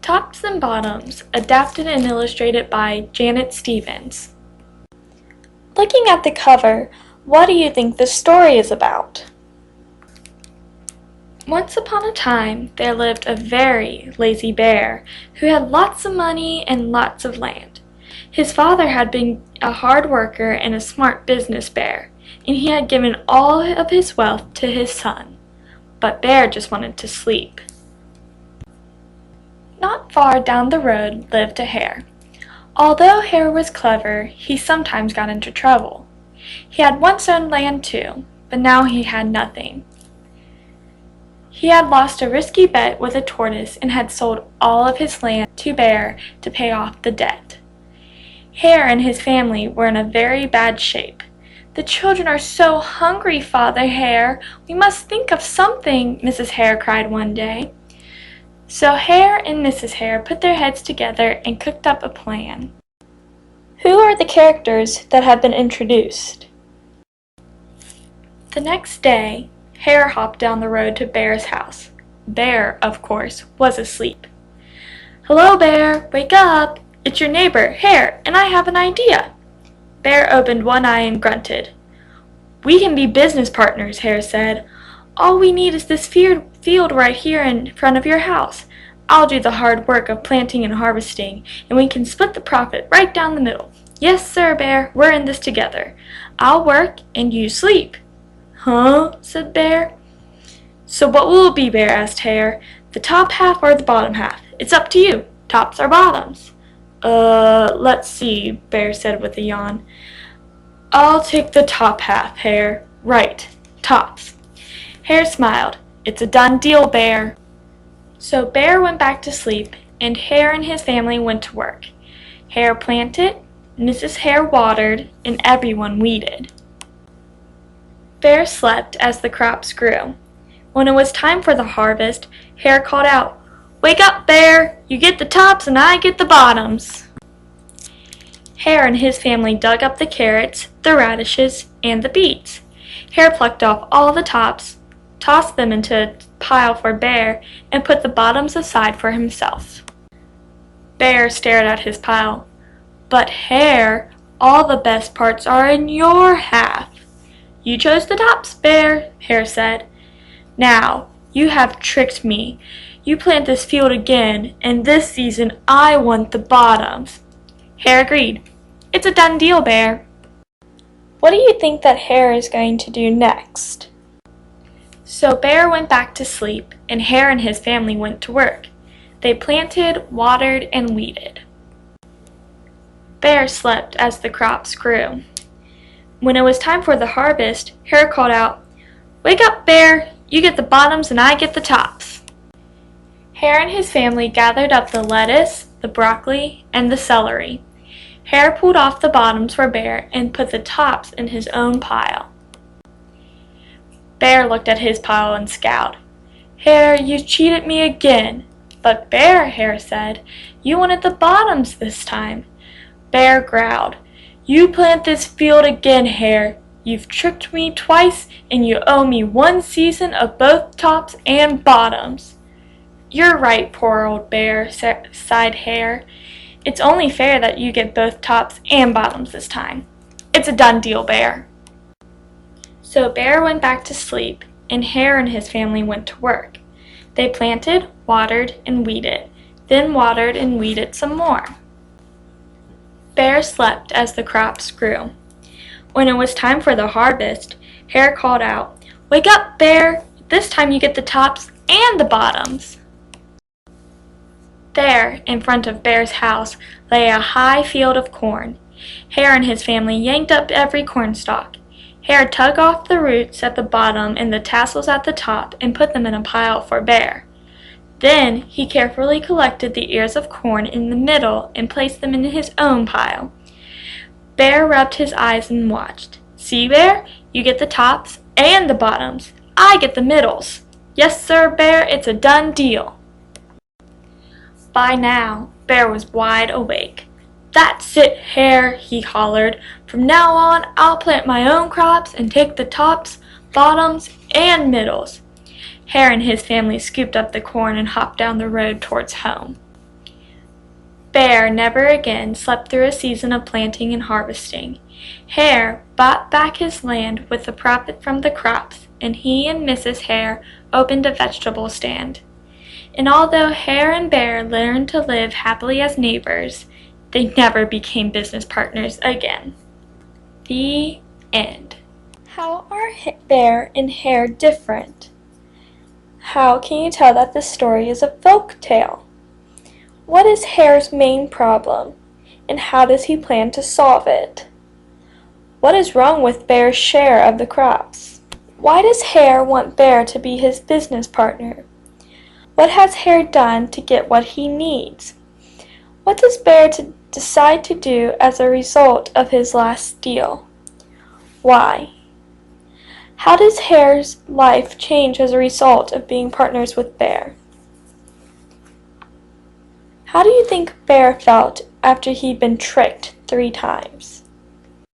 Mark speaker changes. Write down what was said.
Speaker 1: Tops and Bottoms, adapted and illustrated by Janet Stevens. Looking at the cover, what do you think the story is about? Once upon a time, there lived a very lazy bear who had lots of money and lots of land. His father had been a hard worker and a smart business bear, and he had given all of his wealth to his son. But Bear just wanted to sleep. Not far down the road lived a hare. Although Hare was clever, he sometimes got into trouble. He had once owned land too, but now he had nothing. He had lost a risky bet with a tortoise and had sold all of his land to Bear to pay off the debt. Hare and his family were in a very bad shape. "The children are so hungry, Father Hare. We must think of something," Mrs. Hare cried one day. So Hare and Mrs. Hare put their heads together and cooked up a plan. Who are the characters that have been introduced? The next day, Hare hopped down the road to Bear's house. Bear, of course, was asleep. "Hello, Bear, wake up! It's your neighbor, Hare, and I have an idea." Bear opened one eye and grunted. "We can be business partners," Hare said. "All we need is this field right here in front of your house. I'll do the hard work of planting and harvesting, and we can split the profit right down the middle. Yes, sir, Bear, we're in this together. I'll work and you sleep." "Huh?" said Bear. "So what will it be, Bear?" asked Hare. "The top half or the bottom half? It's up to you. Tops or bottoms?" Let's see," Bear said with a yawn. "I'll take the top half, Hare. Right, tops." Hare smiled. "It's a done deal, Bear." So Bear went back to sleep, and Hare and his family went to work. Hare planted, Mrs. Hare watered, and everyone weeded. Bear slept as the crops grew. When it was time for the harvest, Hare called out, "Wake up, Bear! You get the tops and I get the bottoms." Hare and his family dug up the carrots, the radishes, and the beets. Hare plucked off all the tops, tossed them into a pile for Bear, and put the bottoms aside for himself. Bear stared at his pile. "But Hare, all the best parts are in your half." "You chose the tops, Bear," Hare said. "Now, you have tricked me. You plant this field again, and this season I want the bottoms." Hare agreed. "It's a done deal, Bear." What do you think that Hare is going to do next? So Bear went back to sleep, and Hare and his family went to work. They planted, watered, and weeded. Bear slept as the crops grew. When it was time for the harvest, Hare called out, "Wake up, Bear! You get the bottoms and I get the tops." Hare and his family gathered up the lettuce, the broccoli, and the celery. Hare pulled off the bottoms for Bear and put the tops in his own pile. Bear looked at his pile and scowled. "Hare, you cheated me again." "But Bear," Hare said, "you wanted the bottoms this time." Bear growled, "You plant this field again, Hare. You've tricked me twice, and you owe me one season of both tops and bottoms." "You're right, poor old Bear," sighed Hare. "It's only fair that you get both tops and bottoms this time. It's a done deal, Bear." So Bear went back to sleep, and Hare and his family went to work. They planted, watered, and weeded, then watered and weeded some more. Bear slept as the crops grew. When it was time for the harvest, Hare called out, "Wake up, Bear! This time you get the tops and the bottoms." There, in front of Bear's house, lay a high field of corn. Hare and his family yanked up every cornstalk. Hare tugged off the roots at the bottom and the tassels at the top and put them in a pile for Bear. Then he carefully collected the ears of corn in the middle and placed them in his own pile. Bear rubbed his eyes and watched. "See, Bear? You get the tops and the bottoms. I get the middles. Yes, sir, Bear, it's a done deal." By now, Bear was wide awake. "That's it, Hare," he hollered. "From now on, I'll plant my own crops and take the tops, bottoms, and middles." Hare and his family scooped up the corn and hopped down the road towards home. Bear never again slept through a season of planting and harvesting. Hare bought back his land with the profit from the crops, and he and Mrs. Hare opened a vegetable stand. And although Hare and Bear learned to live happily as neighbors, they never became business partners again. The end. How are Bear and Hare different? How can you tell that this story is a folk tale? What is Hare's main problem, and how does he plan to solve it? What is wrong with Bear's share of the crops? Why does Hare want Bear to be his business partner? What has Hare done to get what he needs? What does Bear decide to do as a result of his last deal? Why? How does Hare's life change as a result of being partners with Bear? How do you think Bear felt after he'd been tricked 3 times?